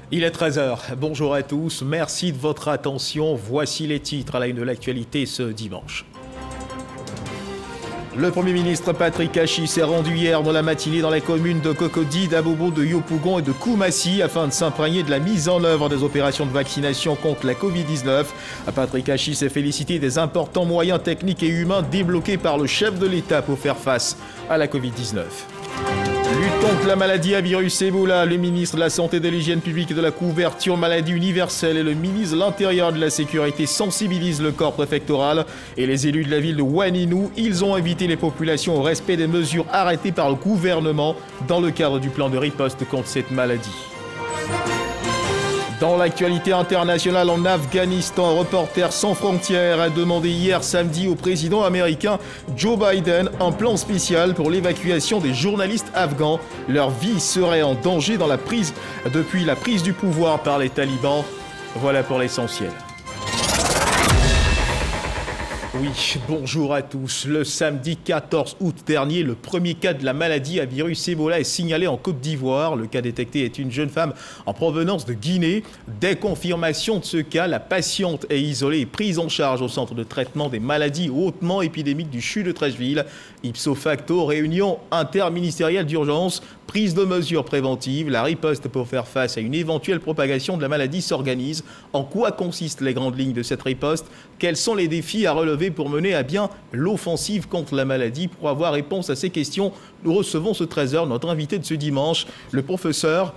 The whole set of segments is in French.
Il est 13 h. Bonjour à tous. Merci de votre attention. Voici les titres à la une de l'actualité ce dimanche. Le Premier ministre Patrick Achi s'est rendu hier dans la matinée dans les communes de Cocody, d'Abobo, de Yopougon et de Koumassi afin de s'imprégner de la mise en œuvre des opérations de vaccination contre la Covid-19. Patrick Achi s'est félicité des importants moyens techniques et humains débloqués par le chef de l'État pour faire face à la Covid-19. Lutte contre la maladie à virus Ebola, le ministre de la Santé, de l'Hygiène publique et de la couverture maladie universelle et le ministre de l'Intérieur et de la Sécurité sensibilisent le corps préfectoral et les élus de la ville de Ouaninou. Ils ont invité les populations au respect des mesures arrêtées par le gouvernement dans le cadre du plan de riposte contre cette maladie. Dans l'actualité internationale en Afghanistan, Reporters sans frontières a demandé hier samedi au président américain Joe Biden un plan spécial pour l'évacuation des journalistes afghans. Leur vie serait en danger depuis la prise du pouvoir par les talibans. Voilà pour l'essentiel. Oui, bonjour à tous. Le samedi 14 août dernier, le premier cas de la maladie à virus Ebola est signalé en Côte d'Ivoire. Le cas détecté est une jeune femme en provenance de Guinée. Dès confirmation de ce cas, la patiente est isolée et prise en charge au centre de traitement des maladies hautement épidémiques du CHU de Treichville. Ipso facto, réunion interministérielle d'urgence, prise de mesures préventives. La riposte pour faire face à une éventuelle propagation de la maladie s'organise. En quoi consistent les grandes lignes de cette riposte? Quels sont les défis à relever pour mener à bien l'offensive contre la maladie? Pour avoir réponse à ces questions, nous recevons ce 13 h notre invité de ce dimanche, le professeur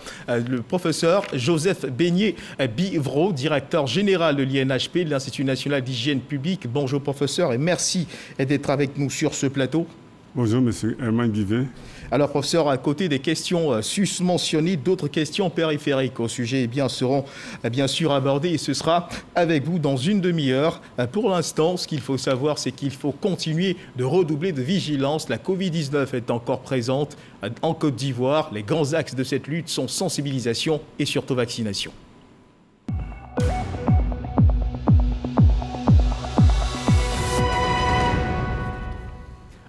Joseph Beignet-Bivreau, directeur général de l'INHP, de l'Institut national d'hygiène publique. Bonjour professeur et merci d'être avec nous sur ce plateau. Bonjour monsieur Herman Guivet. Alors professeur, à côté des questions susmentionnées, d'autres questions périphériques au sujet seront bien sûr abordées et ce sera avec vous dans une demi-heure. Pour l'instant, ce qu'il faut savoir, c'est qu'il faut continuer de redoubler de vigilance. La Covid-19 est encore présente en Côte d'Ivoire. Les grands axes de cette lutte sont sensibilisation et surtout vaccination.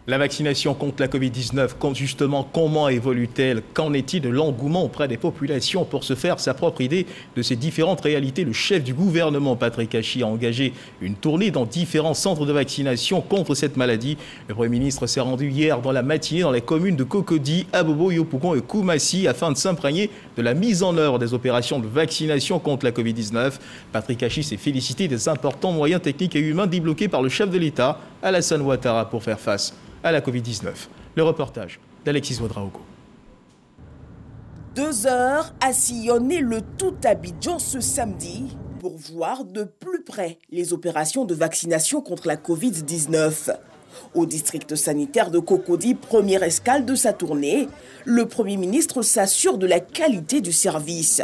La vaccination contre la Covid-19, justement, comment évolue-t-elle? Qu'en est-il de l'engouement auprès des populations pour se faire sa propre idée de ces différentes réalités? Le chef du gouvernement, Patrick Achi, a engagé une tournée dans différents centres de vaccination contre cette maladie. Le Premier ministre s'est rendu hier dans la matinée dans les communes de Cocody, Abobo, Yopougon et Koumassi afin de s'imprégner de la mise en œuvre des opérations de vaccination contre la Covid-19. Patrick Achi s'est félicité des importants moyens techniques et humains débloqués par le chef de l'État, Alassane Ouattara, pour faire face à la Covid-19. Le reportage d'Alexis Ouedraogo. 2 heures à sillonner le tout Abidjan ce samedi pour voir de plus près les opérations de vaccination contre la Covid-19. Au district sanitaire de Cocody, première escale de sa tournée, le Premier ministre s'assure de la qualité du service.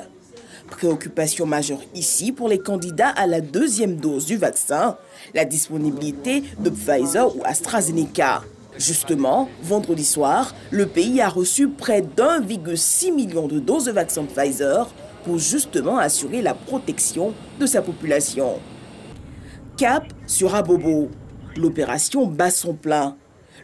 Préoccupation majeure ici pour les candidats à la 2e dose du vaccin, la disponibilité de Pfizer ou AstraZeneca. Justement, vendredi soir, le pays a reçu près d'1,6 million de doses de vaccin Pfizer pour justement assurer la protection de sa population. Cap sur Abobo. L'opération bat son plein.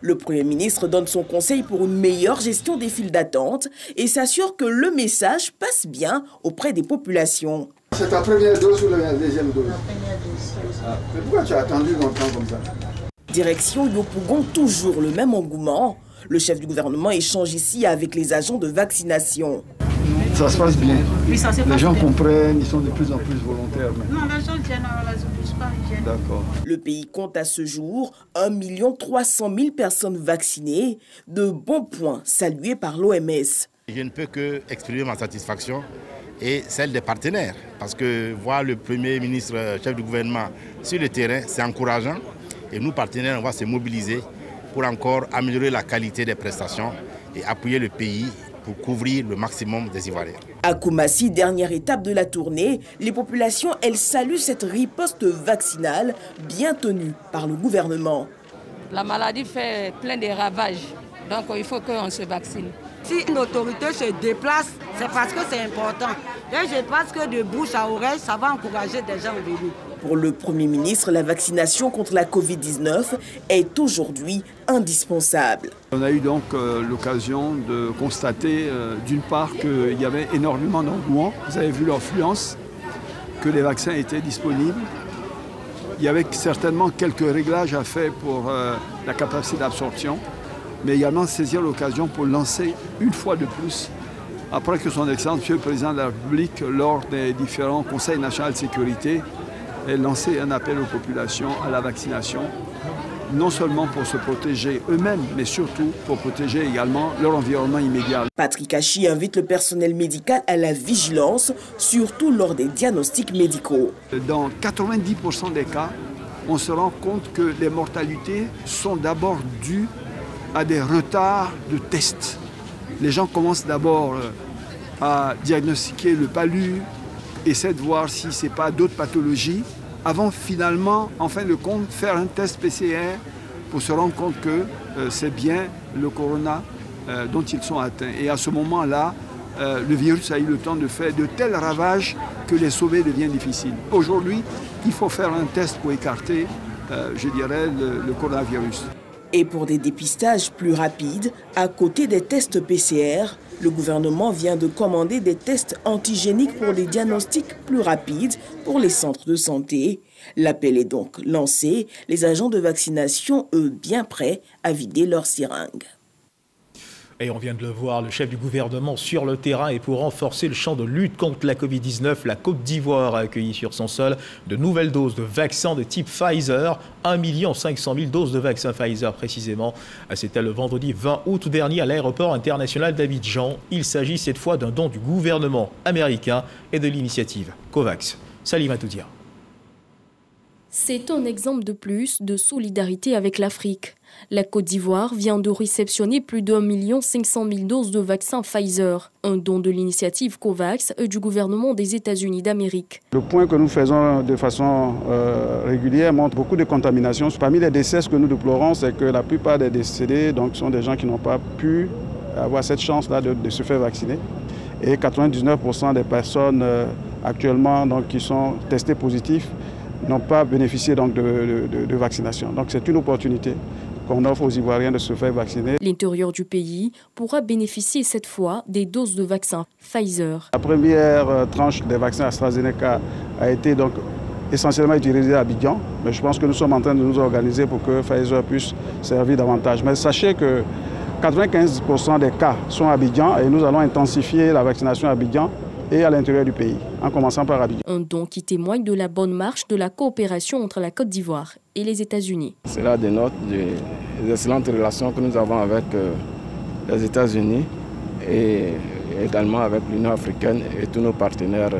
Le Premier ministre donne son conseil pour une meilleure gestion des files d'attente et s'assure que le message passe bien auprès des populations. C'est ta première dose ou la deuxième dose? La première dose. Ah, mais pourquoi tu as attendu longtemps comme ça? Direction Yopougon, toujours le même engouement. Le chef du gouvernement échange ici avec les agents de vaccination. Ça se passe bien. Oui, ça se passe bien. Les gens comprennent, ils sont de plus en plus volontaires. Non, les gens viennent à la zone pas. D'accord. Le pays compte à ce jour 1 300 000 personnes vaccinées, de bons points salués par l'OMS. Je ne peux que exprimer ma satisfaction et celle des partenaires. Parce que voir le Premier ministre, chef du gouvernement sur le terrain, c'est encourageant. Et nous, partenaires, on va se mobiliser pour encore améliorer la qualité des prestations et appuyer le pays pour couvrir le maximum des Ivoiriens. À Koumassi, dernière étape de la tournée, les populations, elles saluent cette riposte vaccinale bien tenue par le gouvernement. La maladie fait plein de ravages, donc il faut qu'on se vaccine. Si une autorité se déplace, c'est parce que c'est important. Et je pense que de bouche à oreille, ça va encourager des gens à venir. Pour le Premier ministre, la vaccination contre la Covid-19 est aujourd'hui indispensable. On a eu donc l'occasion de constater d'une part qu'il y avait énormément d'engouement. Vous avez vu l'affluence, que les vaccins étaient disponibles. Il y avait certainement quelques réglages à faire pour la capacité d'absorption, mais également saisir l'occasion pour lancer une fois de plus, après que son Excellence, Monsieur le Président de la République, lors des différents conseils nationaux de sécurité, ait lancé un appel aux populations à la vaccination, non seulement pour se protéger eux-mêmes, mais surtout pour protéger également leur environnement immédiat. Patrick Hachi invite le personnel médical à la vigilance, surtout lors des diagnostics médicaux. Dans 90% des cas, on se rend compte que les mortalités sont d'abord dues à des retards de tests. Les gens commencent d'abord à diagnostiquer le palu, essaient de voir si ce n'est pas d'autres pathologies, avant finalement, en fin de compte, faire un test PCR pour se rendre compte que c'est bien le corona dont ils sont atteints. Et à ce moment-là, le virus a eu le temps de faire de tels ravages que les sauver devient difficile. Aujourd'hui, il faut faire un test pour écarter, je dirais, le coronavirus. Et pour des dépistages plus rapides, à côté des tests PCR, le gouvernement vient de commander des tests antigéniques pour des diagnostics plus rapides pour les centres de santé. L'appel est donc lancé, les agents de vaccination, eux, bien prêts à vider leurs seringues. Et on vient de le voir, le chef du gouvernement sur le terrain. Et pour renforcer le champ de lutte contre la Covid-19, la Côte d'Ivoire a accueilli sur son sol de nouvelles doses de vaccins de type Pfizer. 1 500 000 doses de vaccins Pfizer précisément. C'était le vendredi 20 août dernier à l'aéroport international d'Abidjan. Il s'agit cette fois d'un don du gouvernement américain et de l'initiative COVAX. Salima Toudia. C'est un exemple de plus de solidarité avec l'Afrique. La Côte d'Ivoire vient de réceptionner plus d'1 500 000 doses de vaccins Pfizer, un don de l'initiative COVAX du gouvernement des États-Unis d'Amérique. Le point que nous faisons de façon régulière montre beaucoup de contamination. Parmi les décès, ce que nous déplorons, c'est que la plupart des décédés sont des gens qui n'ont pas pu avoir cette chance-là de se faire vacciner. Et 99% des personnes actuellement qui sont testées positives n'ont pas bénéficié de vaccination. Donc c'est une opportunité qu'on offre aux Ivoiriens de se faire vacciner. L'intérieur du pays pourra bénéficier cette fois des doses de vaccins Pfizer. La première tranche des vaccins AstraZeneca a été donc essentiellement utilisée à Abidjan, mais je pense que nous sommes en train de nous organiser pour que Pfizer puisse servir davantage. Mais sachez que 95% des cas sont à Abidjan et nous allons intensifier la vaccination à Abidjan et à l'intérieur du pays, en commençant par Abidjan. Un don qui témoigne de la bonne marche de la coopération entre la Côte d'Ivoire et les États-Unis. Cela dénote des excellentes relations que nous avons avec les États-Unis et également avec l'Union africaine et tous nos partenaires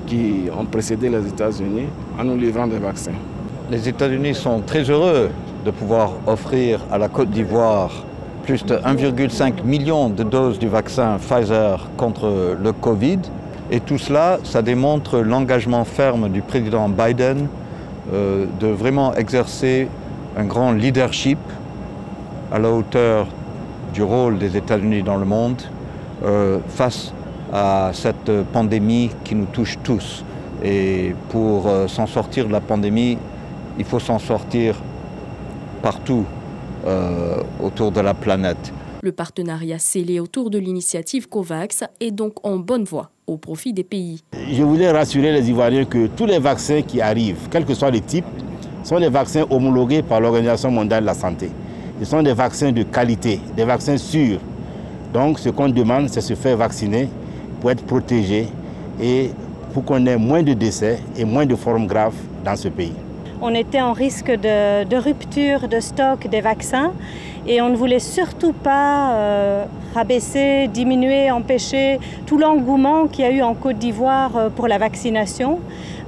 qui ont précédé les États-Unis en nous livrant des vaccins. Les États-Unis sont très heureux de pouvoir offrir à la Côte d'Ivoire plus de 1,5 million de doses du vaccin Pfizer contre le Covid. Et tout cela, ça démontre l'engagement ferme du président Biden de vraiment exercer un grand leadership à la hauteur du rôle des États-Unis dans le monde face à cette pandémie qui nous touche tous. Et pour s'en sortir de la pandémie, il faut s'en sortir partout autour de la planète. Le partenariat scellé autour de l'initiative COVAX est donc en bonne voie au profit des pays. Je voulais rassurer les Ivoiriens que tous les vaccins qui arrivent, quel que soit le type, sont des vaccins homologués par l'Organisation mondiale de la santé. Ce sont des vaccins de qualité, des vaccins sûrs. Donc ce qu'on demande, c'est se faire vacciner pour être protégé et pour qu'on ait moins de décès et moins de formes graves dans ce pays. On était en risque de rupture de stock des vaccins et on ne voulait surtout pas rabaisser, diminuer, empêcher tout l'engouement qu'il y a eu en Côte d'Ivoire pour la vaccination.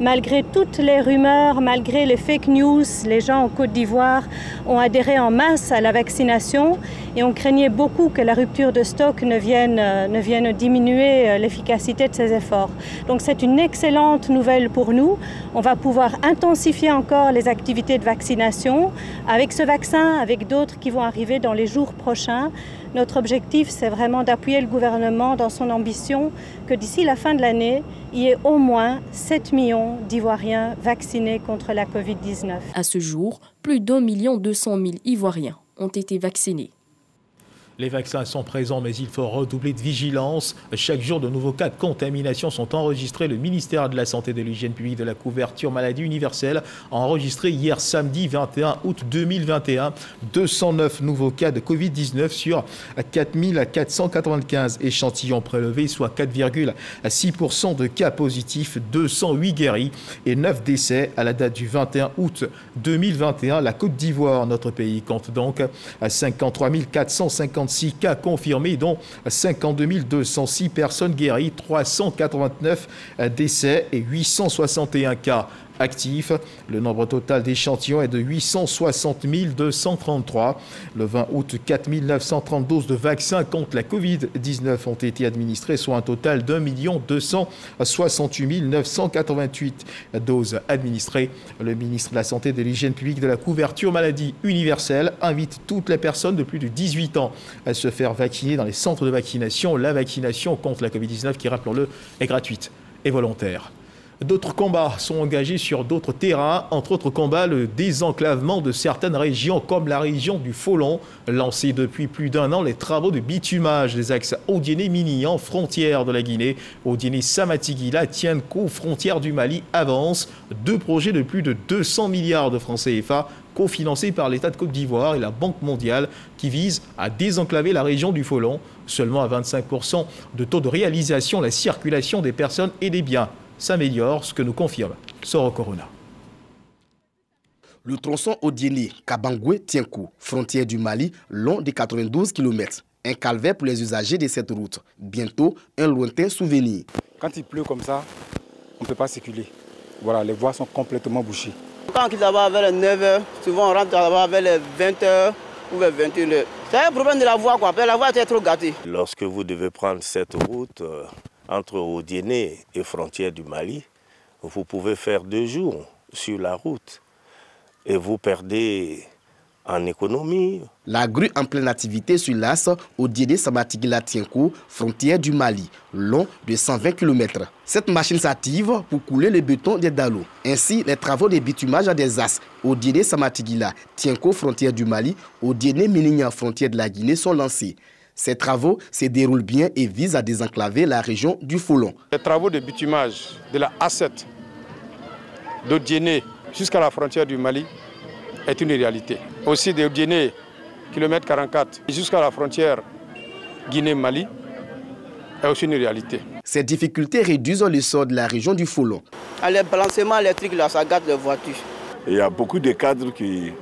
Malgré toutes les rumeurs, malgré les fake news, les gens en Côte d'Ivoire ont adhéré en masse à la vaccination et on craignait beaucoup que la rupture de stock ne vienne diminuer l'efficacité de ces efforts. Donc c'est une excellente nouvelle pour nous. On va pouvoir intensifier encore les activités de vaccination avec ce vaccin, avec d'autres qui vont arriver arriver dans les jours prochains. Notre objectif, c'est vraiment d'appuyer le gouvernement dans son ambition que d'ici la fin de l'année, il y ait au moins 7 millions d'Ivoiriens vaccinés contre la Covid-19. À ce jour, plus d'1 200 000 Ivoiriens ont été vaccinés. Les vaccins sont présents, mais il faut redoubler de vigilance. Chaque jour, de nouveaux cas de contamination sont enregistrés. Le ministère de la Santé et de l'Hygiène publique de la couverture maladie universelle a enregistré hier samedi 21 août 2021 209 nouveaux cas de Covid-19 sur 4495 échantillons prélevés, soit 4,6% de cas positifs, 208 guéris et 9 décès. À la date du 21 août 2021, la Côte d'Ivoire, notre pays, compte donc 53 456 cas confirmés, dont 52 206 personnes guéries, 389 décès et 861 cas actifs. Le nombre total d'échantillons est de 860 233. Le 20 août, 4 930 doses de vaccins contre la Covid-19 ont été administrées, soit un total d'1 268 988 doses administrées. Le ministre de la Santé et de l'Hygiène publique de la couverture maladie universelle invite toutes les personnes de plus de 18 ans à se faire vacciner dans les centres de vaccination. La vaccination contre la Covid-19, qui, rappelons-le, est gratuite et volontaire. D'autres combats sont engagés sur d'autres terrains, entre autres combats, le désenclavement de certaines régions, comme la région du Folon. Lancés depuis plus d'un an, les travaux de bitumage des axes Odiéné-Minignan, frontière de la Guinée, Odiéné-Samatigila, Tienko, frontière du Mali, avancent. 2 projets de plus de 200 milliards de francs CFA, cofinancés par l'État de Côte d'Ivoire et la Banque mondiale, qui visent à désenclaver la région du Folon. Seulement à 25% de taux de réalisation, la circulation des personnes et des biens s'améliore, ce que nous confirme Soro Corona. Le tronçon Odiéné-Kabangoué-Tienko, frontière du Mali, long de 92 km. Un calvaire pour les usagers de cette route. Bientôt, un lointain souvenir. Quand il pleut comme ça, on ne peut pas circuler. Voilà, les voies sont complètement bouchées. Quand on quitte là-bas vers les 9h, souvent on rentre là-bas vers les 20h ou vers 21h. C'est un problème de la voie, quoi. La voie est trop gâtée. Lorsque vous devez prendre cette route entre Odiéné et frontière du Mali, vous pouvez faire 2 jours sur la route et vous perdez en économie. La grue en pleine activité sur l'as Odiéné-Samatigila-Tienko, frontière du Mali, long de 120 km. Cette machine s'active pour couler le béton des dallots. Ainsi, les travaux de bitumage des as Odiéné-Samatigila-Tienko, frontière du Mali, Odiéné-Minignan, frontière de la Guinée, sont lancés. Ces travaux se déroulent bien et visent à désenclaver la région du Folon. Les travaux de bitumage de la A7 d'Odiéné jusqu'à la frontière du Mali est une réalité. Aussi d'Odiéné, kilomètre 44, jusqu'à la frontière Guinée-Mali est aussi une réalité. Ces difficultés réduisent le sort de la région du Folon. Les balancements électriques, là, ça gâte les voitures. Il y a beaucoup de cadres qui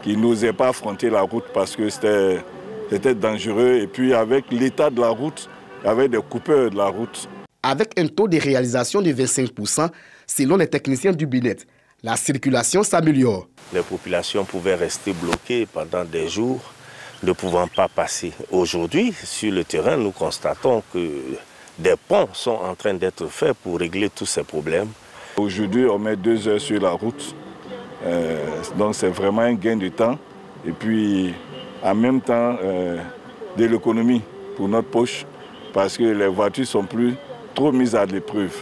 n'osaient pas affronter la route parce que c'était dangereux. Et puis avec l'état de la route, il y avait des coupeurs de la route. Avec un taux de réalisation de 25%, selon les techniciens du BINET, la circulation s'améliore. Les populations pouvaient rester bloquées pendant des jours, ne pouvant pas passer. Aujourd'hui, sur le terrain, nous constatons que des ponts sont en train d'être faits pour régler tous ces problèmes. Aujourd'hui, on met 2 heures sur la route. Donc c'est vraiment un gain de temps. Et puis, en même temps, de l'économie pour notre poche, parce que les voitures ne sont plus trop mises à l'épreuve.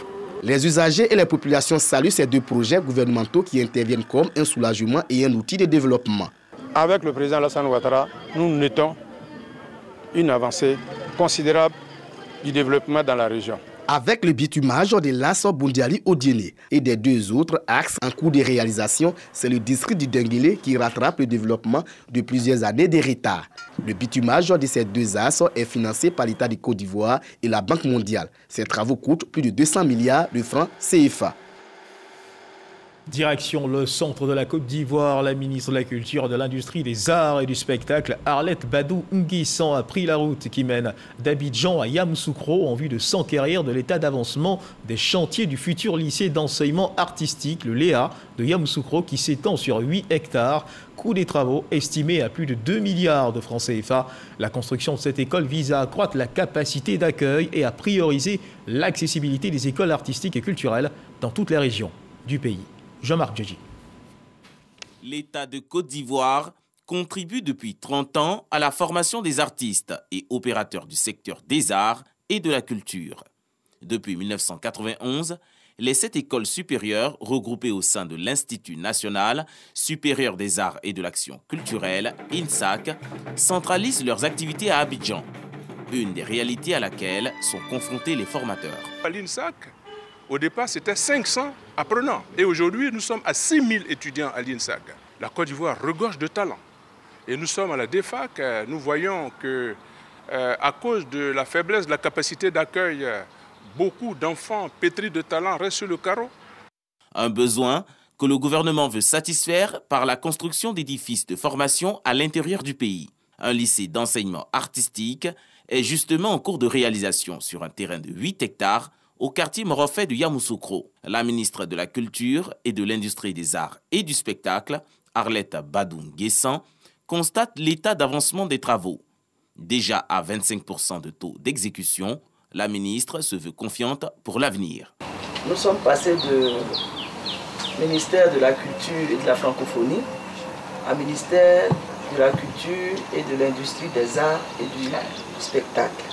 Les usagers et les populations saluent ces 2 projets gouvernementaux qui interviennent comme un soulagement et un outil de développement. Avec le président Alassane Ouattara, nous notons une avancée considérable du développement dans la région. Avec le bitumage de l'as Bundiali-Odiéné et des 2 autres axes en cours de réalisation, c'est le district du Denguilé qui rattrape le développement de plusieurs années de retard. Le bitumage de ces 2 axes est financé par l'État de Côte d'Ivoire et la Banque mondiale. Ces travaux coûtent plus de 200 milliards de francs CFA. Direction le centre de la Côte d'Ivoire, la ministre de la Culture, de l'Industrie, des Arts et du Spectacle, Arlette Badou Nguissan, a pris la route qui mène d'Abidjan à Yamoussoukro en vue de s'enquérir de l'état d'avancement des chantiers du futur lycée d'enseignement artistique, le LEA, de Yamoussoukro, qui s'étend sur 8 hectares. Coût des travaux estimé à plus de 2 milliards de francs CFA. La construction de cette école vise à accroître la capacité d'accueil et à prioriser l'accessibilité des écoles artistiques et culturelles dans toutes les régions du pays. Jean-Marc Djedji. L'État de Côte d'Ivoire contribue depuis 30 ans à la formation des artistes et opérateurs du secteur des arts et de la culture. Depuis 1991, les 7 écoles supérieures regroupées au sein de l'Institut national supérieur des arts et de l'action culturelle, INSAC, centralisent leurs activités à Abidjan, une des réalités à laquelle sont confrontés les formateurs. À l'INSAC, au départ, c'était 500 apprenants. Et aujourd'hui, nous sommes à 6000 étudiants à l'INSAC. La Côte d'Ivoire regorge de talents. Et nous sommes à la DEFAC, nous voyons que, à cause de la faiblesse de la capacité d'accueil, beaucoup d'enfants pétris de talent restent sur le carreau. Un besoin que le gouvernement veut satisfaire par la construction d'édifices de formation à l'intérieur du pays. Un lycée d'enseignement artistique est justement en cours de réalisation sur un terrain de 8 hectares au quartier Morofé de Yamoussoukro. La ministre de la Culture et de l'Industrie des Arts et du Spectacle, Arlette Badoun-Guessan, constate l'état d'avancement des travaux. Déjà à 25% de taux d'exécution, la ministre se veut confiante pour l'avenir. Nous sommes passés du ministère de la Culture et de la Francophonie à ministère de la Culture et de l'Industrie des Arts et du Spectacle.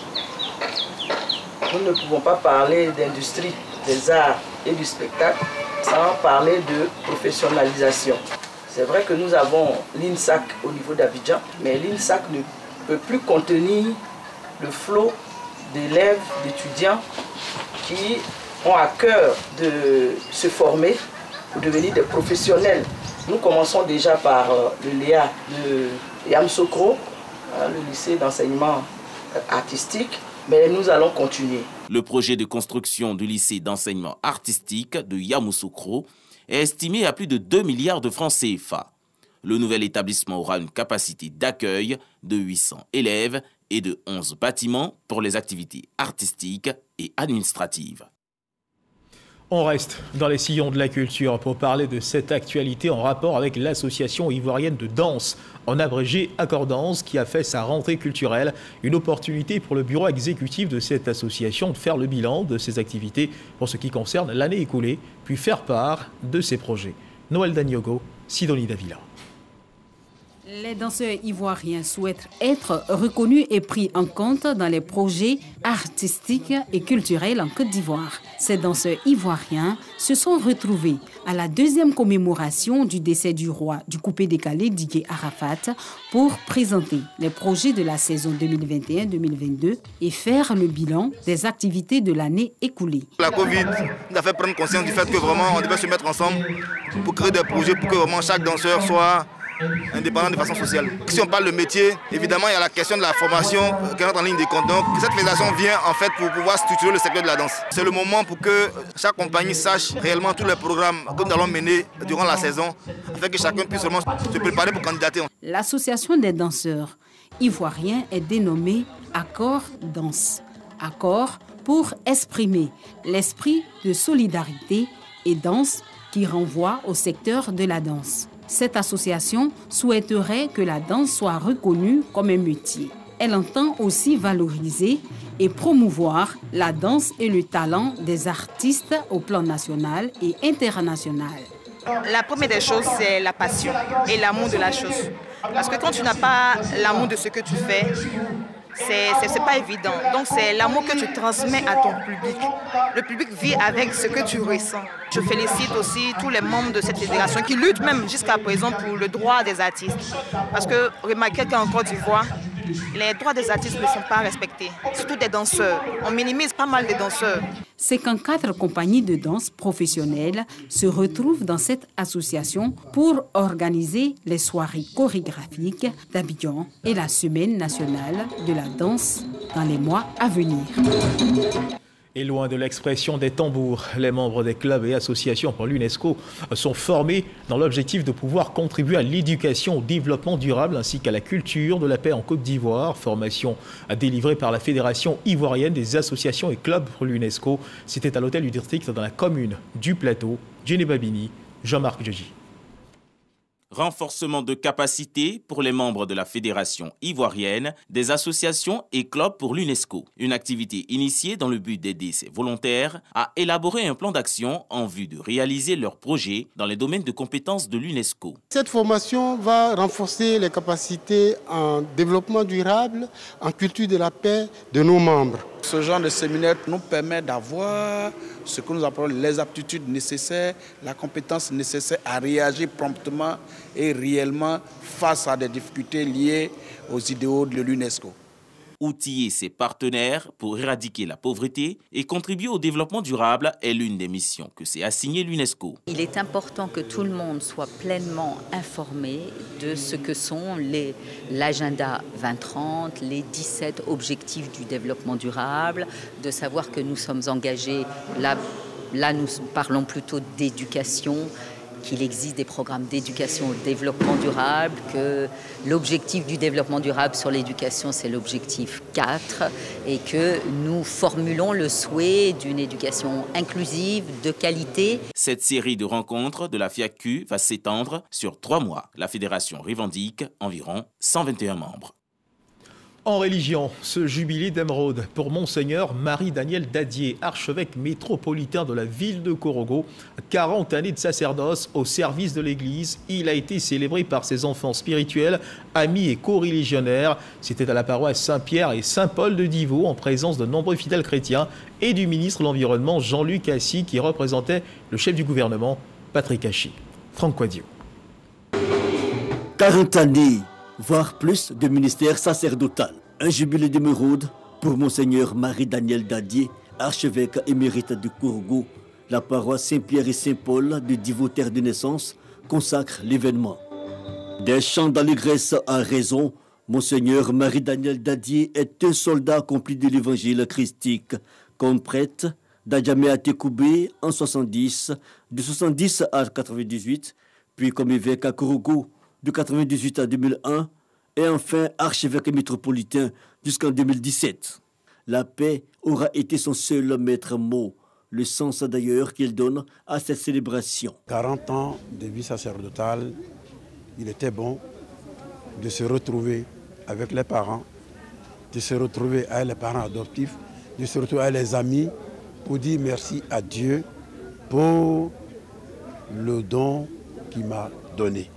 Nous ne pouvons pas parler d'industrie des arts et du spectacle sans parler de professionnalisation. C'est vrai que nous avons l'INSAC au niveau d'Abidjan, mais l'INSAC ne peut plus contenir le flot d'élèves, d'étudiants qui ont à cœur de se former pour devenir des professionnels. Nous commençons déjà par le LEA de Yamoussoukro, le lycée d'enseignement artistique, mais nous allons continuer. Le projet de construction du lycée d'enseignement artistique de Yamoussoukro est estimé à plus de 2 milliards de francs CFA. Le nouvel établissement aura une capacité d'accueil de 800 élèves et de 11 bâtiments pour les activités artistiques et administratives. On reste dans les sillons de la culture pour parler de cette actualité en rapport avec l'association ivoirienne de danse, en abrégé Accordance, qui a fait sa rentrée culturelle. Une opportunité pour le bureau exécutif de cette association de faire le bilan de ses activités pour ce qui concerne l'année écoulée, puis faire part de ses projets. Noël Daniogo, Sidonie Davila. Les danseurs ivoiriens souhaitent être reconnus et pris en compte dans les projets artistiques et culturels en Côte d'Ivoire. Ces danseurs ivoiriens se sont retrouvés à la 2e commémoration du décès du roi du coupé-décalé Didier Arafat pour présenter les projets de la saison 2021-2022 et faire le bilan des activités de l'année écoulée. La Covid nous a fait prendre conscience du fait que vraiment on devait se mettre ensemble pour créer des projets pour que vraiment chaque danseur soit indépendant de façon sociale. Si on parle de métier, évidemment, il y a la question de la formation qui rentre en ligne de compte. Donc, cette fédération vient en fait pour pouvoir structurer le secteur de la danse. C'est le moment pour que chaque compagnie sache réellement tous les programmes que nous allons mener durant la saison, afin que chacun puisse vraiment se préparer pour candidater. L'association des danseurs ivoiriens est dénommée Accord Danse. Accord pour exprimer l'esprit de solidarité et danse qui renvoie au secteur de la danse. Cette association souhaiterait que la danse soit reconnue comme un métier. Elle entend aussi valoriser et promouvoir la danse et le talent des artistes au plan national et international. La première des choses, c'est la passion et l'amour de la chose. Parce que quand tu n'as pas l'amour de ce que tu fais, c'est pas évident. Donc c'est l'amour que tu transmets à ton public. Le public vit avec ce que tu ressens. Je félicite aussi tous les membres de cette fédération qui luttent même jusqu'à présent pour le droit des artistes. Parce que remarquez qu'en Côte d'Ivoire, les droits des artistes ne sont pas respectés, surtout des danseurs. On minimise pas mal des danseurs. 54 compagnies de danse professionnelles se retrouvent dans cette association pour organiser les soirées chorégraphiques d'Abidjan et la Semaine nationale de la danse dans les mois à venir. Et loin de l'expression des tambours, les membres des clubs et associations pour l'UNESCO sont formés dans l'objectif de pouvoir contribuer à l'éducation, au développement durable ainsi qu'à la culture de la paix en Côte d'Ivoire. Formation délivrée par la Fédération ivoirienne des associations et clubs pour l'UNESCO. C'était à l'hôtel du district dans la commune du Plateau. Jenny Babini, Jean-Marc Djoji. Renforcement de capacité pour les membres de la Fédération ivoirienne, des associations et clubs pour l'UNESCO. Une activité initiée dans le but d'aider ces volontaires à élaborer un plan d'action en vue de réaliser leurs projets dans les domaines de compétences de l'UNESCO. Cette formation va renforcer les capacités en développement durable, en culture de la paix de nos membres. Ce genre de séminaire nous permet d'avoir ce que nous appelons les aptitudes nécessaires, la compétence nécessaire à réagir promptement et réellement face à des difficultés liées aux idéaux de l'UNESCO. Outiller ses partenaires pour éradiquer la pauvreté et contribuer au développement durable est l'une des missions que s'est assignée l'UNESCO. Il est important que tout le monde soit pleinement informé de ce que sont l'agenda 2030, les 17 objectifs du développement durable, de savoir que nous sommes engagés, là nous parlons plutôt d'éducation, qu'il existe des programmes d'éducation au développement durable, que l'objectif du développement durable sur l'éducation, c'est l'objectif 4, et que nous formulons le souhait d'une éducation inclusive, de qualité. Cette série de rencontres de la FIACU va s'étendre sur 3 mois. La fédération revendique environ 121 membres. En religion, ce jubilé d'émeraude pour Monseigneur Marie-Daniel Dadier, archevêque métropolitain de la ville de Korogo. 40 années de sacerdoce au service de l'Église. Il a été célébré par ses enfants spirituels, amis et co-religionnaires. C'était à la paroisse Saint-Pierre et Saint-Paul de Divaux, en présence de nombreux fidèles chrétiens et du ministre de l'Environnement, Jean-Luc Assy, qui représentait le chef du gouvernement, Patrick Hachi. Franck Quadio. 40 années, voire plus, de ministère sacerdotal. Un jubilé d'émeraude pour Monseigneur Marie-Daniel Dadier, archevêque émérite de Korogo. La paroisse Saint-Pierre et Saint-Paul de Divaux, terre de naissance, consacre l'événement. Des chants d'allégresse à raison, Monseigneur Marie-Daniel Dadier est un soldat accompli de l'évangile christique. Comme prêtre, d'Adjamé à Tekoubé en 70, de 70 à 98, puis comme évêque à Korogo, de 98 à 2001, et enfin archevêque métropolitain jusqu'en 2017. La paix aura été son seul maître mot, le sens d'ailleurs qu'il donne à cette célébration. 40 ans de vie sacerdotale, il était bon de se retrouver avec les parents, de se retrouver avec les parents adoptifs, de se retrouver avec les amis pour dire merci à Dieu pour le don qu'il m'a donné.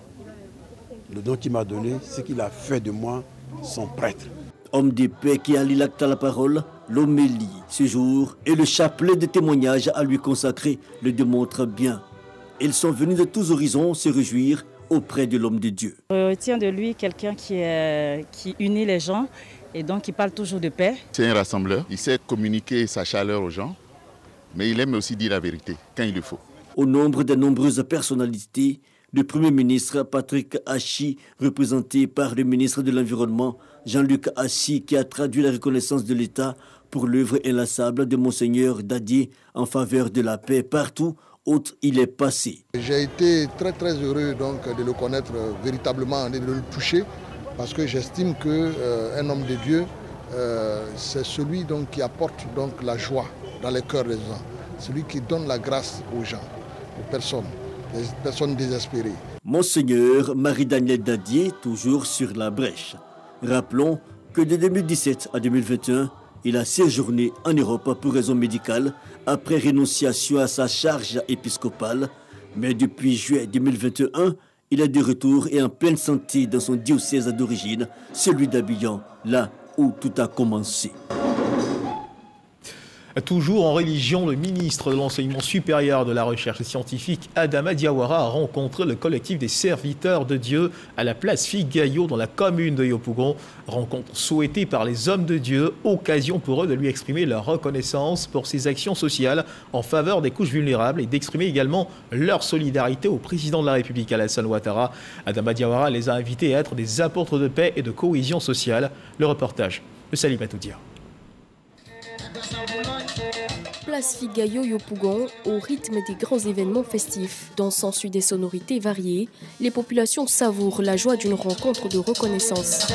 Le don qu'il m'a donné, c'est qu'il a fait de moi son prêtre. Homme de paix qui allie l'acte à la parole, l'homélie ce jour et le chapelet de témoignages à lui consacrer le démontrent bien. Ils sont venus de tous horizons se réjouir auprès de l'homme de Dieu. On retient de lui quelqu'un qui unit les gens et donc qui parle toujours de paix. C'est un rassembleur, il sait communiquer sa chaleur aux gens, mais il aime aussi dire la vérité quand il le faut. Au nombre de nombreuses personnalités, le Premier ministre Patrick Hachi, représenté par le ministre de l'Environnement Jean-Luc Assy, qui a traduit la reconnaissance de l'État pour l'œuvre inlassable de Monseigneur Dadier en faveur de la paix partout où il est passé. J'ai été très heureux donc, de le connaître véritablement, de le toucher, parce que j'estime qu'un homme de Dieu, c'est celui donc, qui apporte donc, la joie dans les cœurs des gens, celui qui donne la grâce aux gens, aux personnes désespérées. Monseigneur Marie-Daniel Dadier, toujours sur la brèche. Rappelons que de 2017 à 2021, il a séjourné en Europe pour raison médicale après rénonciation à sa charge épiscopale. Mais depuis juillet 2021, il est de retour et en pleine santé dans son diocèse d'origine, celui d'Abidjan, là où tout a commencé. Toujours en religion, le ministre de l'Enseignement supérieur de la Recherche scientifique, Adama Diawara, a rencontré le collectif des serviteurs de Dieu à la place Figayo dans la commune de Yopougon. Rencontre souhaitée par les hommes de Dieu, occasion pour eux de lui exprimer leur reconnaissance pour ses actions sociales en faveur des couches vulnérables et d'exprimer également leur solidarité au président de la République, Alassane Ouattara. Adama Diawara les a invités à être des apôtres de paix et de cohésion sociale. Le reportage de Salim Atoudia. Place Figayo Yopougon, au rythme des grands événements festifs, dont s'ensuit des sonorités variées, les populations savourent la joie d'une rencontre de reconnaissance.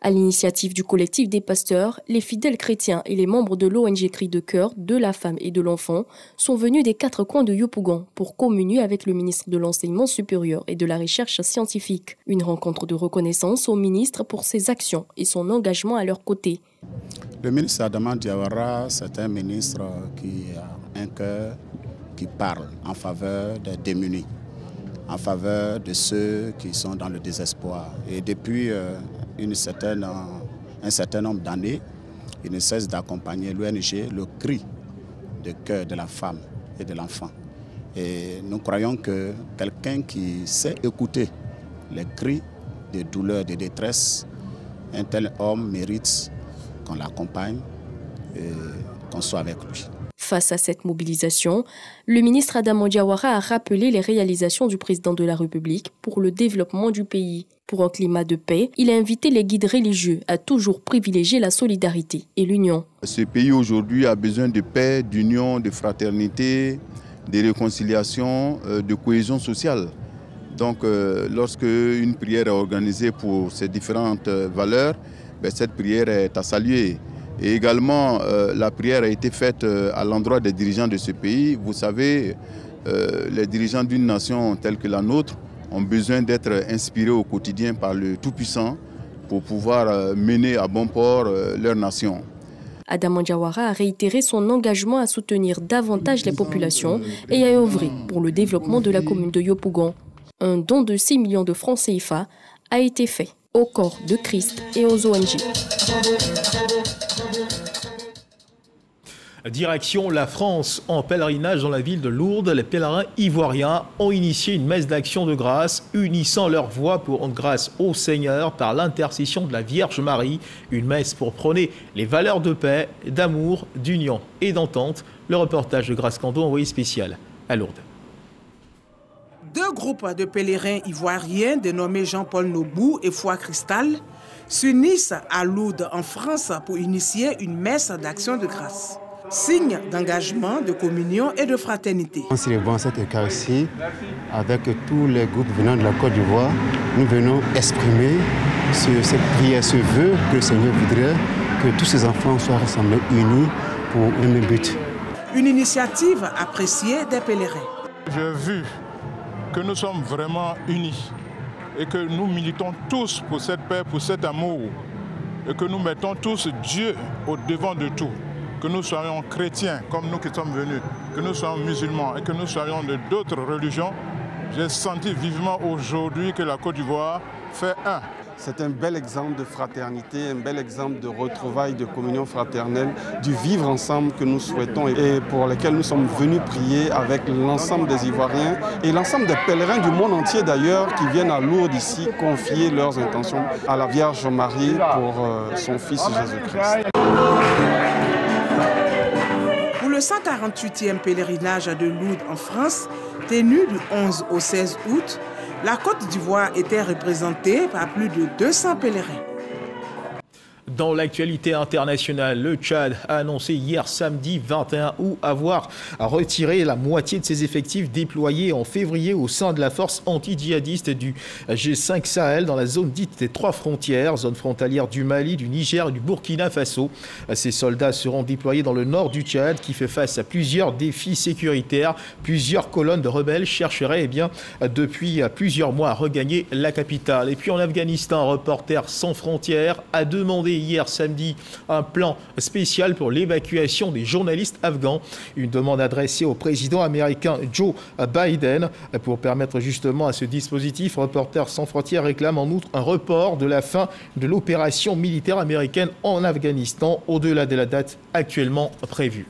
À l'initiative du collectif des pasteurs, les fidèles chrétiens et les membres de l'ONG Cris de cœur de la femme et de l'enfant sont venus des 4 coins de Yopougon pour communier avec le ministre de l'Enseignement supérieur et de la Recherche scientifique. Une rencontre de reconnaissance au ministre pour ses actions et son engagement à leur côté. Le ministre Adama Diawara, c'est un ministre qui a un cœur qui parle en faveur des démunis, en faveur de ceux qui sont dans le désespoir. Et depuis un certain nombre d'années, il ne cesse d'accompagner l'ONG, le cri de cœur de la femme et de l'enfant. Et nous croyons que quelqu'un qui sait écouter les cris de douleur, de détresse, un tel homme mérite qu'on l'accompagne et qu'on soit avec lui. Face à cette mobilisation, le ministre Adama Diawara a rappelé les réalisations du président de la République pour le développement du pays. Pour un climat de paix, il a invité les guides religieux à toujours privilégier la solidarité et l'union. Ce pays aujourd'hui a besoin de paix, d'union, de fraternité, de réconciliation, de cohésion sociale. Donc lorsque une prière est organisée pour ces différentes valeurs, cette prière est à saluer. Et également, la prière a été faite à l'endroit des dirigeants de ce pays. Vous savez, les dirigeants d'une nation telle que la nôtre ont besoin d'être inspirés au quotidien par le Tout-Puissant pour pouvoir mener à bon port leur nation. Adama Diawara a réitéré son engagement à soutenir davantage les populations et à œuvrer pour le développement de la commune de Yopougon. Un don de 6 millions de francs CFA a été fait au corps de Christ et aux ONG. Direction la France, en pèlerinage dans la ville de Lourdes, les pèlerins ivoiriens ont initié une messe d'action de grâce, unissant leurs voix pour rendre grâce au Seigneur par l'intercession de la Vierge Marie. Une messe pour prôner les valeurs de paix, d'amour, d'union et d'entente. Le reportage de Grace Cando, envoyé spécial à Lourdes. 2 groupes de pèlerins ivoiriens dénommés Jean-Paul Nobou et Foi Cristal s'unissent à Lourdes en France pour initier une messe d'action de grâce. Signe d'engagement, de communion et de fraternité. En célébrant cette Eucharistie avec tous les groupes venant de la Côte d'Ivoire, nous venons exprimer cette prière, ce vœu que le Seigneur voudrait que tous ces enfants soient rassemblés, unis pour le même but. Une initiative appréciée des pèlerins. J'ai vu que nous sommes vraiment unis et que nous militons tous pour cette paix, pour cet amour et que nous mettons tous Dieu au devant de tout. Que nous soyons chrétiens comme nous qui sommes venus, que nous soyons musulmans et que nous soyons de d'autres religions, j'ai senti vivement aujourd'hui que la Côte d'Ivoire fait un. C'est un bel exemple de fraternité, un bel exemple de retrouvailles, de communion fraternelle, du vivre ensemble que nous souhaitons et pour lequel nous sommes venus prier avec l'ensemble des Ivoiriens et l'ensemble des pèlerins du monde entier d'ailleurs qui viennent à Lourdes ici confier leurs intentions à la Vierge Marie pour son Fils Jésus-Christ. Pour le 148e pèlerinage de Lourdes en France, tenu du 11 au 16 août, la Côte d'Ivoire était représentée par plus de 200 pèlerins. Dans l'actualité internationale, le Tchad a annoncé hier samedi 21 août avoir retiré la moitié de ses effectifs déployés en février au sein de la force anti-djihadiste du G5 Sahel dans la zone dite des 3 frontières, zone frontalière du Mali, du Niger et du Burkina Faso. Ces soldats seront déployés dans le nord du Tchad qui fait face à plusieurs défis sécuritaires. Plusieurs colonnes de rebelles chercheraient depuis plusieurs mois à regagner la capitale. Et puis en Afghanistan, Reporters sans frontières a demandé hier samedi un plan spécial pour l'évacuation des journalistes afghans. Une demande adressée au président américain Joe Biden. Pour permettre justement à ce dispositif, Reporters sans frontières réclame en outre un report de la fin de l'opération militaire américaine en Afghanistan au-delà de la date actuellement prévue.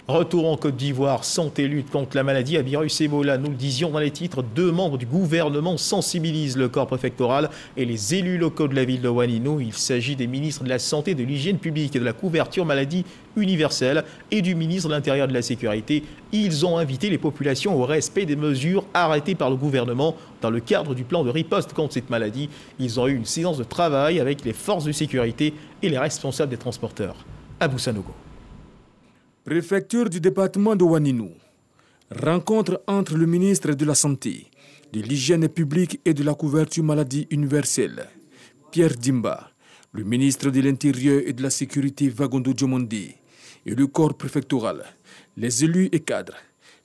Retour en Côte d'Ivoire, santé, lutte contre la maladie à virus Ebola. Nous le disions dans les titres, 2 membres du gouvernement sensibilisent le corps préfectoral et les élus locaux de la ville de Ouaninou. Il s'agit des ministres de la Santé, de l'Hygiène publique et de la couverture maladie universelle et du ministre de l'Intérieur et de la Sécurité. Ils ont invité les populations au respect des mesures arrêtées par le gouvernement dans le cadre du plan de riposte contre cette maladie. Ils ont eu une séance de travail avec les forces de sécurité et les responsables des transporteurs. Abou Sanogo. Préfecture du département de Ouaninou. Rencontre entre le ministre de la Santé, de l'Hygiène publique et de la couverture maladie universelle, Pierre Dimba, Le ministre de l'Intérieur et de la Sécurité, Vagondo Diomonde, et le corps préfectoral, les élus et cadres,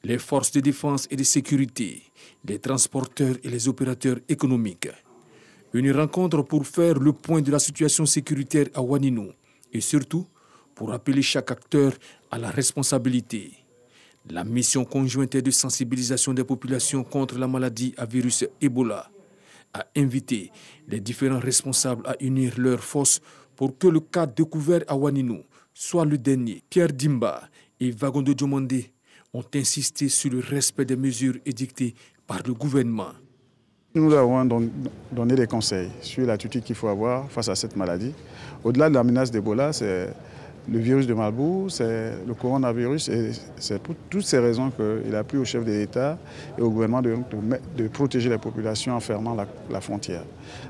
les forces de défense et de sécurité, les transporteurs et les opérateurs économiques. Une rencontre pour faire le point de la situation sécuritaire à Ouaninou et surtout pour appeler chaque acteur à la responsabilité. La mission conjointe de sensibilisation des populations contre la maladie à virus Ebola a invité les différents responsables à unir leurs forces pour que le cas découvert à Ouaninou soit le dernier. Pierre Dimba et Vagondo Diomonde ont insisté sur le respect des mesures édictées par le gouvernement. Nous avons donc donné des conseils sur l'attitude qu'il faut avoir face à cette maladie. Au-delà de la menace d'Ebola, c'est le virus de Marburg, c'est le coronavirus et c'est pour toutes ces raisons qu'il a plu au chef de l'État et au gouvernement de protéger les populations en fermant la frontière.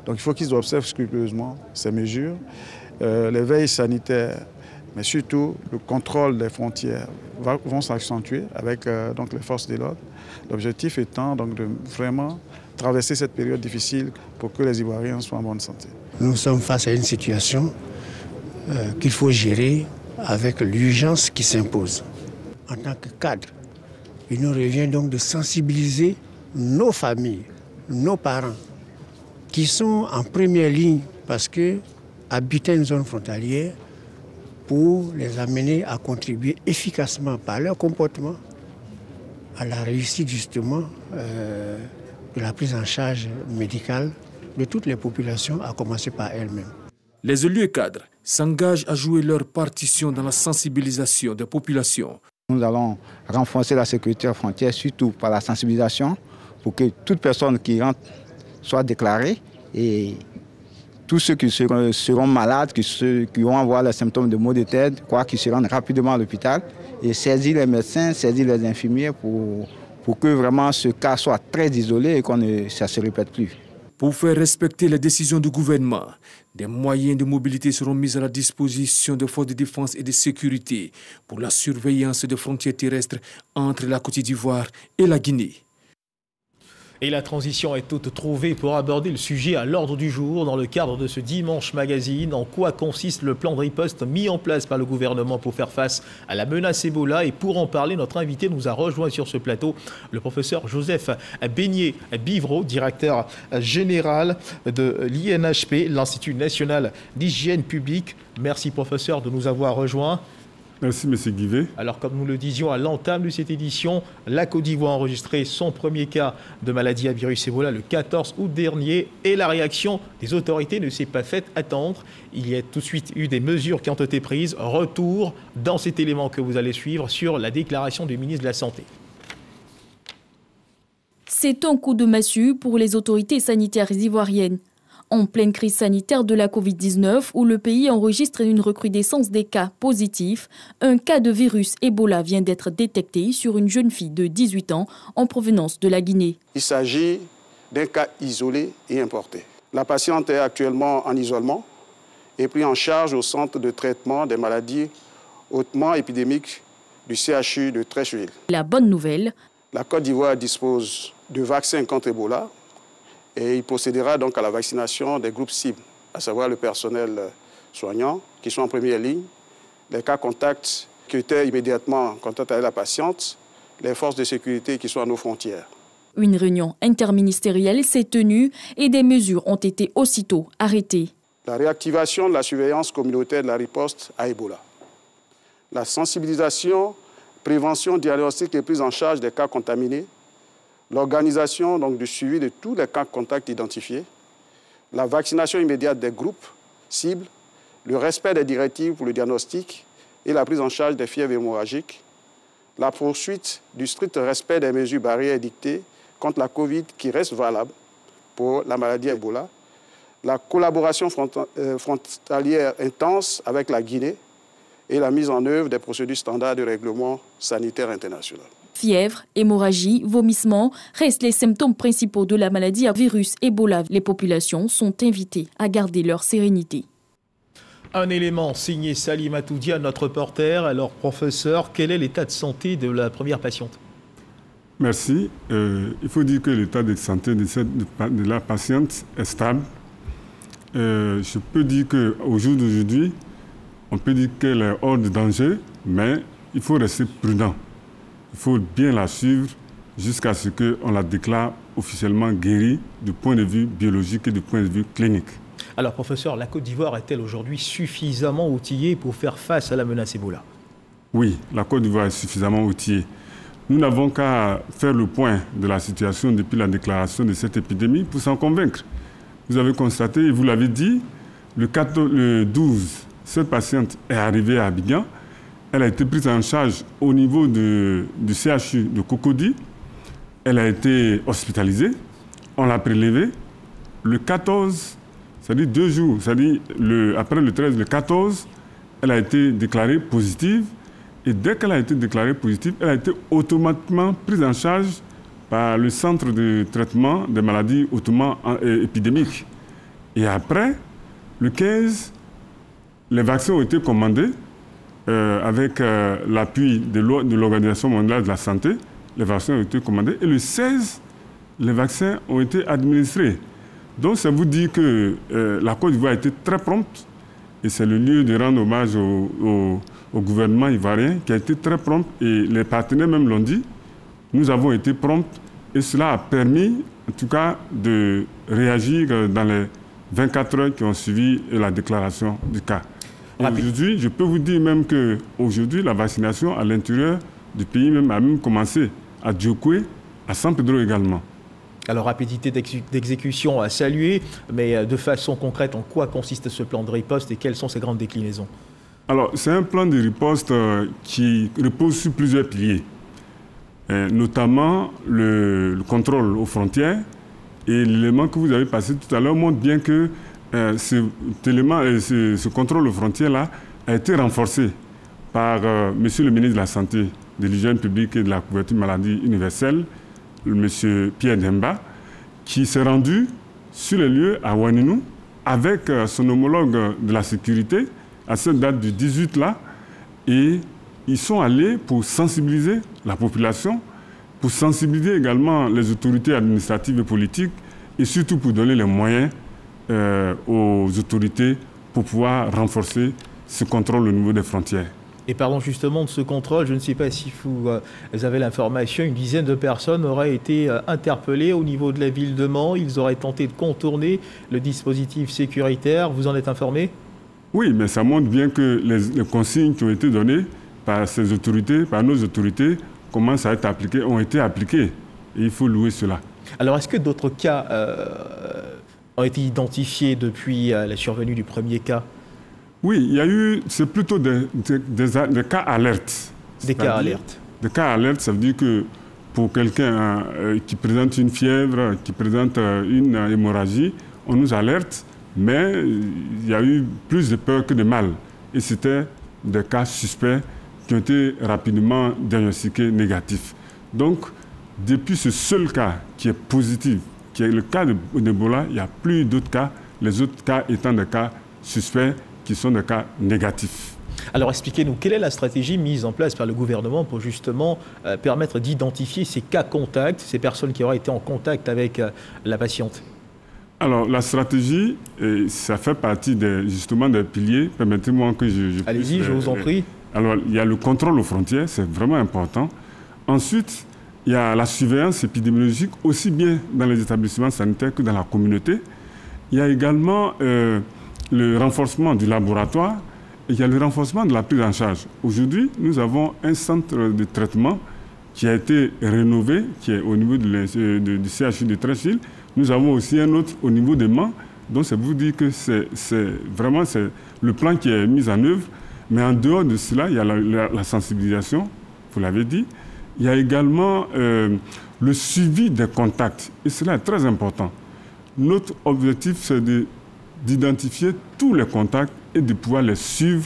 Donc il faut qu'ils observent scrupuleusement ces mesures, les veilles sanitaires, mais surtout le contrôle des frontières vont s'accentuer avec donc les forces de l'ordre. L'objectif étant donc de vraiment traverser cette période difficile pour que les Ivoiriens soient en bonne santé. Nous sommes face à une situation qu'il faut gérer avec l'urgence qui s'impose. En tant que cadre, il nous revient donc de sensibiliser nos familles, nos parents, qui sont en première ligne parce que habiter une zone frontalière, pour les amener à contribuer efficacement par leur comportement à la réussite justement de la prise en charge médicale de toutes les populations, à commencer par elles-mêmes. Les élus et cadres s'engagent à jouer leur partition dans la sensibilisation des populations. Nous allons renforcer la sécurité aux frontières, surtout par la sensibilisation, pour que toute personne qui rentre soit déclarée et tous ceux qui seront malades, qui vont avoir les symptômes de maux de tête, qu'ils se rendent rapidement à l'hôpital et saisir les médecins, saisir les infirmiers pour que vraiment ce cas soit très isolé et que ça ne se répète plus. Pour faire respecter les décisions du gouvernement, des moyens de mobilité seront mis à la disposition des forces de défense et de sécurité pour la surveillance des frontières terrestres entre la Côte d'Ivoire et la Guinée. Et la transition est toute trouvée pour aborder le sujet à l'ordre du jour dans le cadre de ce Dimanche Magazine. En quoi consiste le plan de riposte mis en place par le gouvernement pour faire face à la menace Ebola? Et pour en parler, notre invité nous a rejoint sur ce plateau, le professeur Joseph Beignet-Bivreau, directeur général de l'INHP, l'Institut national d'hygiène publique. Merci professeur de nous avoir rejoints. Merci, M. Guivet. Alors, comme nous le disions à l'entame de cette édition, la Côte d'Ivoire a enregistré son premier cas de maladie à virus Ebola le 14 août dernier et la réaction des autorités ne s'est pas faite attendre. Il y a tout de suite eu des mesures qui ont été prises. Retour dans cet élément que vous allez suivre sur la déclaration du ministre de la Santé. C'est un coup de massue pour les autorités sanitaires ivoiriennes. En pleine crise sanitaire de la Covid-19, où le pays enregistre une recrudescence des cas positifs, un cas de virus Ebola vient d'être détecté sur une jeune fille de 18 ans en provenance de la Guinée. Il s'agit d'un cas isolé et importé. La patiente est actuellement en isolement et prise en charge au centre de traitement des maladies hautement épidémiques du CHU de Treichville. La bonne nouvelle, la Côte d'Ivoire dispose de vaccins contre Ebola. Et il procédera donc à la vaccination des groupes cibles, à savoir le personnel soignant qui sont en première ligne, les cas contacts qui étaient immédiatement en contact avec la patiente, les forces de sécurité qui sont à nos frontières. Une réunion interministérielle s'est tenue et des mesures ont été aussitôt arrêtées. La réactivation de la surveillance communautaire de la riposte à Ebola, la sensibilisation, prévention, diagnostic et prise en charge des cas contaminés, l'organisation donc du suivi de tous les cas contacts identifiés, la vaccination immédiate des groupes cibles, le respect des directives pour le diagnostic et la prise en charge des fièvres hémorragiques, la poursuite du strict respect des mesures barrières édictées contre la Covid qui reste valable pour la maladie Ebola, la collaboration frontalière intense avec la Guinée et la mise en œuvre des procédures standards de règlement sanitaire international. Fièvre, hémorragie, vomissement restent les symptômes principaux de la maladie à virus Ebola. Les populations sont invitées à garder leur sérénité. Un élément signé Salimatou Dia, notre reporter. Alors, professeur, quel est l'état de santé de la première patiente? Merci. Il faut dire que l'état de santé de la patiente est stable. Je peux dire qu'au jour d'aujourd'hui, on peut dire qu'elle est hors de danger, mais il faut rester prudent. Il faut bien la suivre jusqu'à ce qu'on la déclare officiellement guérie du point de vue biologique et du point de vue clinique. Alors, professeur, la Côte d'Ivoire est-elle aujourd'hui suffisamment outillée pour faire face à la menace Ebola? Oui, la Côte d'Ivoire est suffisamment outillée. Nous n'avons qu'à faire le point de la situation depuis la déclaration de cette épidémie pour s'en convaincre. Vous avez constaté, et vous l'avez dit, le 12, cette patiente est arrivée à Abidjan. Elle a été prise en charge au niveau du CHU de Cocody. Elle a été hospitalisée. On l'a prélevée. Le 14, c'est-à-dire 2 jours, c'est-à-dire après le 13, le 14, elle a été déclarée positive. Et dès qu'elle a été déclarée positive, elle a été automatiquement prise en charge par le centre de traitement des maladies hautement épidémiques. Et après, le 15, les vaccins ont été commandés avec l'appui de l'Organisation mondiale de la santé. Les vaccins ont été commandés. Et le 16, les vaccins ont été administrés. Donc, ça vous dit que la Côte d'Ivoire a été très prompte. Et c'est le lieu de rendre hommage au gouvernement ivoirien qui a été très prompt. Et les partenaires même l'ont dit. Nous avons été prompts. Et cela a permis, en tout cas, de réagir dans les 24 heures qui ont suivi la déclaration du cas. Aujourd'hui, je peux vous dire même qu'aujourd'hui, la vaccination à l'intérieur du pays même a même commencé à Djokwe, à San Pedro également. Alors, rapidité d'exécution à saluer, mais de façon concrète, en quoi consiste ce plan de riposte et quelles sont ses grandes déclinaisons? Alors, c'est un plan de riposte qui repose sur plusieurs piliers, notamment le contrôle aux frontières. Et l'élément que vous avez passé tout à l'heure montre bien que ce contrôle aux frontières-là a été renforcé par Monsieur le ministre de la Santé, de l'Hygiène publique et de la couverture maladie universelle, Monsieur Pierre Demba, qui s'est rendu sur les lieux à Ouadénou avec son homologue de la sécurité à cette date du 18 là, et ils sont allés pour sensibiliser la population, pour sensibiliser également les autorités administratives et politiques, et surtout pour donner les moyens aux autorités pour pouvoir renforcer ce contrôle au niveau des frontières. Et parlons justement de ce contrôle, je ne sais pas si vous avez l'information, une dizaine de personnes auraient été interpellées au niveau de la ville de Mans. Ils auraient tenté de contourner le dispositif sécuritaire. Vous en êtes informé? Oui, mais ça montre bien que les consignes qui ont été données par ces autorités, par nos autorités, commencent à être appliquées, ont été appliquées. Et il faut louer cela. Alors, est-ce que d'autres cas ont été identifiés depuis la survenue du premier cas? Oui, il y a eu, c'est plutôt des cas alertes. Des cas alertes. Des cas alertes, ça veut dire que pour quelqu'un qui présente une fièvre, qui présente une hémorragie, on nous alerte, mais il y a eu plus de peur que de mal. Et c'était des cas suspects qui ont été rapidement diagnostiqués négatifs. Donc, depuis ce seul cas qui est positif, qui est le cas d'Ebola, il n'y a plus d'autres cas, les autres cas étant des cas suspects qui sont des cas négatifs. Alors expliquez-nous, quelle est la stratégie mise en place par le gouvernement pour justement permettre d'identifier ces cas contacts, ces personnes qui auraient été en contact avec la patiente? Alors la stratégie, ça fait partie justement des piliers. Permettez-moi que je allez-y, je vous en prie. Alors il y a le contrôle aux frontières, c'est vraiment important. Ensuite, il y a la surveillance épidémiologique, aussi bien dans les établissements sanitaires que dans la communauté. Il y a également le renforcement du laboratoire et il y a le renforcement de la prise en charge. Aujourd'hui, nous avons un centre de traitement qui a été rénové, qui est au niveau du CHU de Treichville. Nous avons aussi un autre au niveau des Mans. Donc, ça vous dit que c'est vraiment le plan qui est mis en œuvre. Mais en dehors de cela, il y a la sensibilisation, vous l'avez dit. Il y a également le suivi des contacts. Et cela est très important. Notre objectif, c'est d'identifier tous les contacts et de pouvoir les suivre.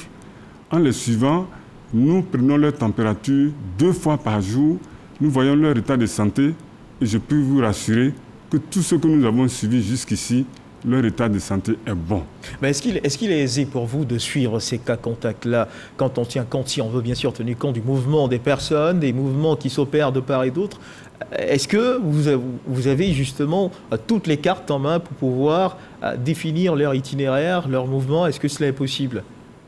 En les suivant, nous prenons leur température 2 fois par jour. Nous voyons leur état de santé. Et je peux vous rassurer que tous ceux que nous avons suivis jusqu'ici, leur état de santé est bon. Mais est-ce qu'il est aisé pour vous de suivre ces cas contacts-là quand on tient compte, si on veut bien sûr tenir compte du mouvement des personnes, des mouvements qui s'opèrent de part et d'autre? Est-ce que vous avez justement toutes les cartes en main pour pouvoir définir leur itinéraire, leur mouvement? Est-ce que cela est possible?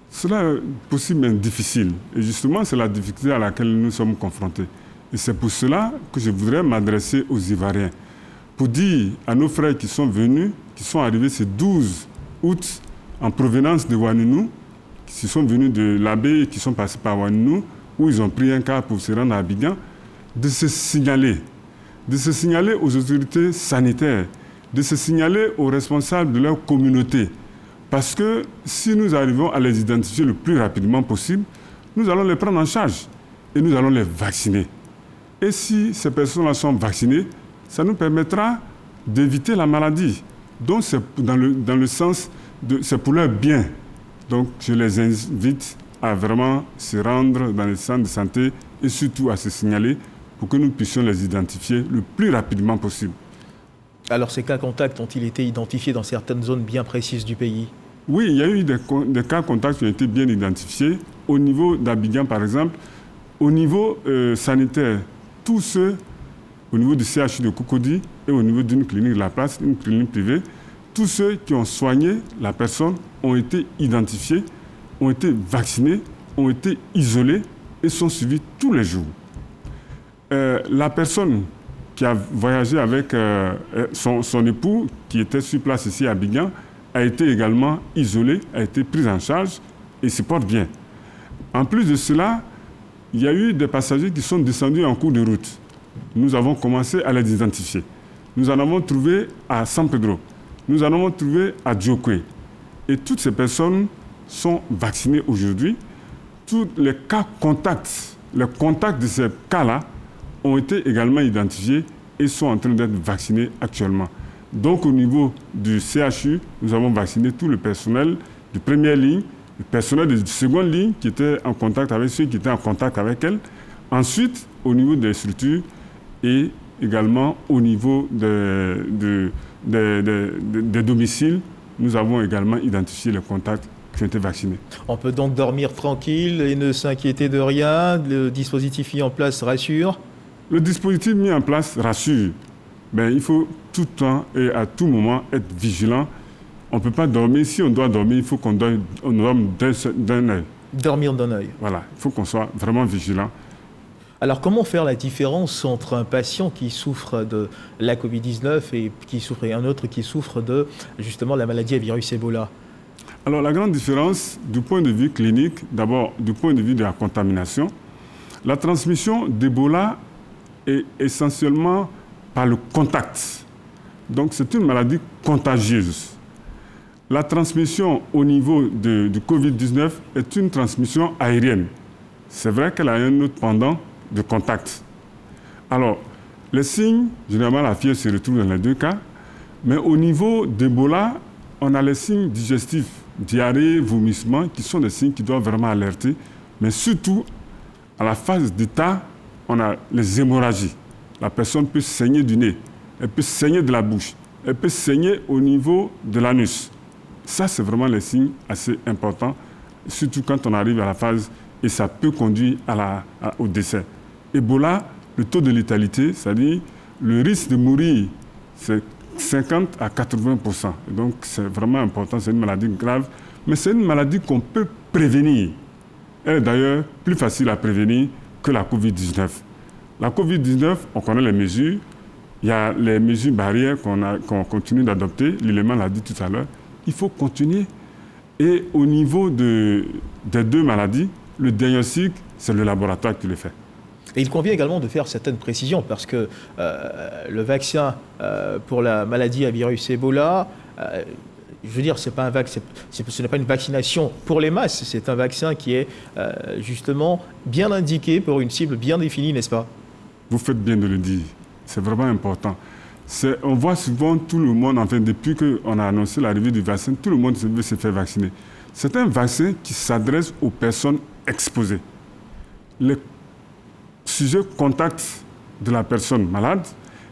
Cela est possible mais difficile. Et justement, c'est la difficulté à laquelle nous sommes confrontés. Et c'est pour cela que je voudrais m'adresser aux Ivoiriens pour dire à nos frères qui sont venus, qui sont arrivés ce 12 août en provenance de Ouanounou, qui sont venus de l'Abbé et qui sont passés par Ouanounou, où ils ont pris un car pour se rendre à Abidjan, de se signaler aux autorités sanitaires, de se signaler aux responsables de leur communauté. Parce que si nous arrivons à les identifier le plus rapidement possible, nous allons les prendre en charge et nous allons les vacciner. Et si ces personnes-là sont vaccinées, ça nous permettra d'éviter la maladie. Donc c'est dans le sens de... c'est pour leur bien. Donc je les invite à vraiment se rendre dans les centres de santé et surtout à se signaler pour que nous puissions les identifier le plus rapidement possible. Alors ces cas contacts ont-ils été identifiés dans certaines zones bien précises du pays? Oui, il y a eu des cas contacts qui ont été bien identifiés. Au niveau d'Abidjan, par exemple, au niveau sanitaire, tous ceux au niveau du CHU de Cocody et au niveau d'une clinique de la place, une clinique privée, tous ceux qui ont soigné la personne ont été identifiés, ont été vaccinés, ont été isolés et sont suivis tous les jours. La personne qui a voyagé avec son époux, qui était sur place ici à Abidjan, a été également isolée, a été prise en charge et se porte bien. En plus de cela, il y a eu des passagers qui sont descendus en cours de route. Nous avons commencé à les identifier. Nous en avons trouvé à San Pedro. Nous en avons trouvé à Djokwe. Et toutes ces personnes sont vaccinées aujourd'hui. Tous les cas contacts, les contacts de ces cas-là ont été également identifiés et sont en train d'être vaccinés actuellement. Donc au niveau du CHU, nous avons vacciné tout le personnel de première ligne, le personnel de seconde ligne qui était en contact avec ceux qui étaient en contact avec elles. Ensuite, au niveau des structures et également au niveau des domiciles, nous avons également identifié les contacts qui ont été vaccinés. On peut donc dormir tranquille et ne s'inquiéter de rien. Le dispositif mis en place rassure? Le dispositif mis en place rassure. Mais il faut tout le temps et à tout moment être vigilant. On ne peut pas dormir. Si on doit dormir, il faut qu'on dorme d'un œil. Dormir d'un œil. Voilà, il faut qu'on soit vraiment vigilant. Alors comment faire la différence entre un patient qui souffre de la Covid-19 et un autre qui souffre de justement la maladie à virus Ebola? Alors la grande différence du point de vue clinique, d'abord du point de vue de la contamination, la transmission d'Ebola est essentiellement par le contact. Donc c'est une maladie contagieuse. La transmission au niveau du Covid-19 est une transmission aérienne. C'est vrai qu'elle a un autre pendant de contact. Alors, les signes, généralement la fièvre se retrouve dans les deux cas, mais au niveau d'Ebola, on a les signes digestifs, diarrhée, vomissement, qui sont des signes qui doivent vraiment alerter, mais surtout, à la phase d'état, on a les hémorragies. La personne peut saigner du nez, elle peut saigner de la bouche, elle peut saigner au niveau de l'anus. Ça, c'est vraiment les signes assez importants, surtout quand on arrive à la phase et ça peut conduire au décès. Ebola, le taux de létalité, c'est-à-dire le risque de mourir, c'est 50 à 80%. Donc, c'est vraiment important, c'est une maladie grave, mais c'est une maladie qu'on peut prévenir. Elle est d'ailleurs plus facile à prévenir que la Covid-19. La Covid-19, on connaît les mesures. Il y a les mesures barrières qu'on continue d'adopter. L'élément l'a dit tout à l'heure. Il faut continuer. Et au niveau des deux maladies, le diagnostic, c'est le laboratoire qui le fait. Et il convient également de faire certaines précisions parce que le vaccin pour la maladie à virus Ebola, je veux dire, ce n'est pas une vaccination pour les masses, c'est un vaccin qui est justement bien indiqué pour une cible bien définie, n'est-ce pas? Vous faites bien de le dire, c'est vraiment important. On voit souvent tout le monde, enfin depuis qu'on a annoncé l'arrivée du vaccin, tout le monde veut se faire vacciner. C'est un vaccin qui s'adresse aux personnes exposées. Les sujets contacts de la personne malade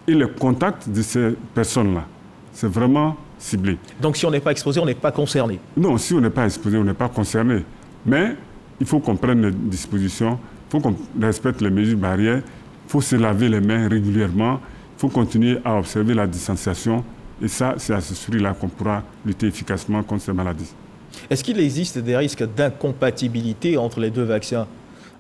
et les contacts de ces personnes-là. C'est vraiment ciblée. Donc si on n'est pas exposé, on n'est pas concerné? Non, si on n'est pas exposé, on n'est pas concerné. Mais il faut qu'on prenne les dispositions, il faut qu'on respecte les mesures barrières, il faut se laver les mains régulièrement, il faut continuer à observer la distanciation. Et ça, c'est à ce fruit-là qu'on pourra lutter efficacement contre ces maladies. Est-ce qu'il existe des risques d'incompatibilité entre les deux vaccins?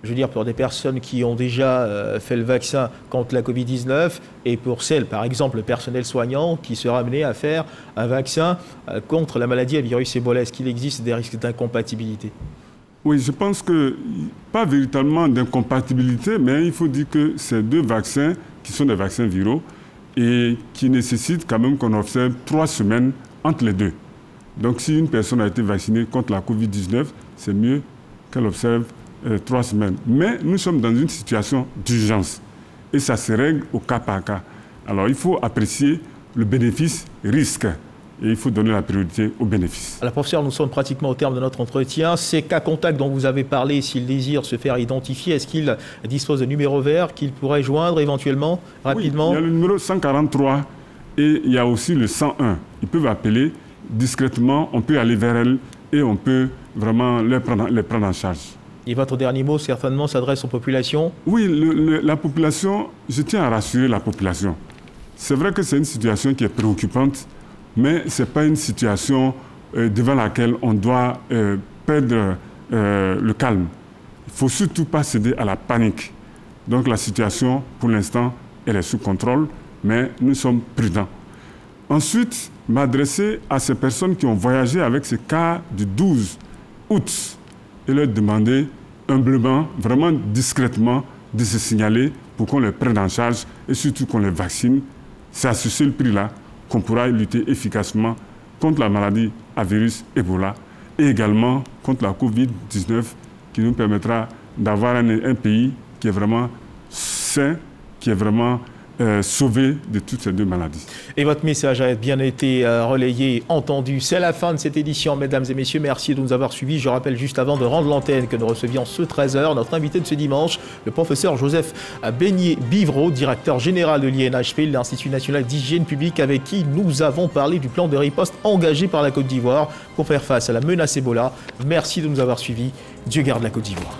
Je veux dire, pour des personnes qui ont déjà fait le vaccin contre la Covid-19 et pour celles, par exemple, le personnel soignant qui sera amené à faire un vaccin contre la maladie à virus Ebola. Est-ce qu'il existe des risques d'incompatibilité? Oui, je pense que pas véritablement d'incompatibilité, mais il faut dire que ces deux vaccins, qui sont des vaccins viraux, et qui nécessitent quand même qu'on observe 3 semaines entre les deux. Donc si une personne a été vaccinée contre la Covid-19, c'est mieux qu'elle observe 3 semaines. Mais nous sommes dans une situation d'urgence et ça se règle au cas par cas. Alors il faut apprécier le bénéfice-risque et il faut donner la priorité aux bénéfices. Alors professeur, nous sommes pratiquement au terme de notre entretien. Ces cas contacts dont vous avez parlé, s'ils désirent se faire identifier, est-ce qu'ils disposent de numéros verts qu'ils pourraient joindre éventuellement, rapidement? Oui, il y a le numéro 143 et il y a aussi le 101. Ils peuvent appeler discrètement, on peut aller vers elles et on peut vraiment les prendre en charge. Et votre dernier mot, certainement, s'adresse aux populations? Oui, la population, je tiens à rassurer la population. C'est vrai que c'est une situation qui est préoccupante, mais ce n'est pas une situation devant laquelle on doit perdre le calme. Il ne faut surtout pas céder à la panique. Donc la situation, pour l'instant, elle est sous contrôle, mais nous sommes prudents. Ensuite, m'adresser à ces personnes qui ont voyagé avec ce cas du 12 août et leur demander humblement, vraiment discrètement, de se signaler pour qu'on les prenne en charge et surtout qu'on les vaccine. C'est à ce seul prix-là qu'on pourra lutter efficacement contre la maladie à virus Ebola et également contre la Covid-19 qui nous permettra d'avoir un pays qui est vraiment sain, qui est vraiment sauvé de toutes ces deux maladies. Et votre message a bien été relayé, entendu. C'est la fin de cette édition, mesdames et messieurs. Merci de nous avoir suivis. Je rappelle juste avant de rendre l'antenne que nous recevions ce 13h notre invité de ce dimanche, le professeur Joseph Beignet-Bivreau, directeur général de l'INHP, l'Institut national d'hygiène publique, avec qui nous avons parlé du plan de riposte engagé par la Côte d'Ivoire pour faire face à la menace Ebola. Merci de nous avoir suivis. Dieu garde la Côte d'Ivoire.